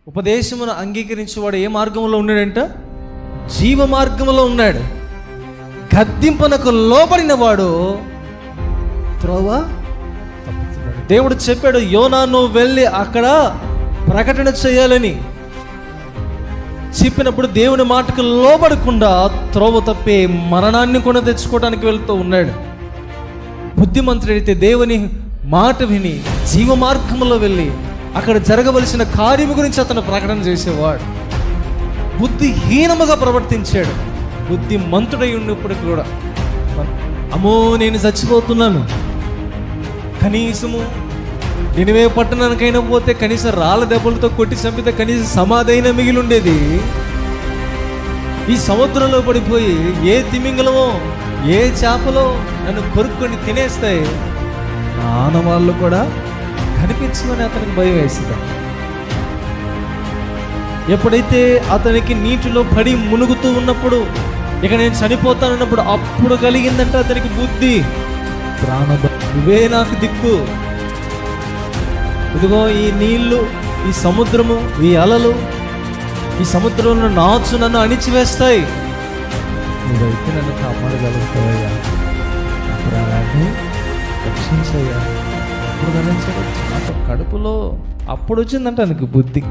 ఉపదేశమును అంగీకరించేవాడు ఏ మార్గంలో ఉన్నాడంట? జీవ మార్గంలో ఉన్నాడు. గద్దింపునకు లోబడిన వాడు త్రోవ తప్పుతున్నాడు. దేవుడు చెప్పాడు, యోనా నువ్వు వెళ్ళి అక్కడ ప్రకటన చేయాలని చెప్పినప్పుడు దేవుని మాటకు లోబడకుండా త్రోవ తప్పే మరణాన్ని కూడా తెచ్చుకోవడానికి వెళ్తూ ఉన్నాడు. బుద్ధిమంతుడైతే దేవుని మాట విని జీవ మార్గంలో వెళ్ళి అక్కడ జరగవలసిన కార్యము గురించి అతను ప్రకటన చేసేవాడు. బుద్ధిహీనముగా ప్రవర్తించాడు. బుద్ధిమంతుడై ఉన్నప్పుడు కూడా అమ్మో నేను చచ్చిపోతున్నాను, కనీసము నినివే పట్టణానికైనా పోతే కనీసం రాళ్ళ దెబ్బలతో కొట్టి చంపితే కనీసం సమాధి అయినా మిగిలి ఉండేది. ఈ సముద్రంలో పడిపోయి ఏ తిమింగలమో ఏ చేపలో నన్ను కొరుక్కొని తినేస్తాయి, ఆనవాళ్ళు కూడా కనిపించమని అతనికి భయం వేసింది. ఎప్పుడైతే అతనికి నీటిలో పడి మునుగుతూ ఉన్నప్పుడు ఇక నేను చనిపోతానన్నప్పుడు అప్పుడు కలిగిందంటే అతనికి బుద్ధి, నువ్వే నాకు దిక్కు, ఇదిగో ఈ నీళ్లు, ఈ సముద్రము, ఈ అలలు, ఈ సముద్రంలో నాచు నన్ను అణిచివేస్తాయి, నువ్వైతే నన్ను కాపాడగలుగుతావయ్యా, నా ప్రాణాన్ని రక్షించయ్యా. అప్పుడు గమనించాడు, కడుపులో అప్పుడు వచ్చిందంట ఆయనకు బుద్ధి.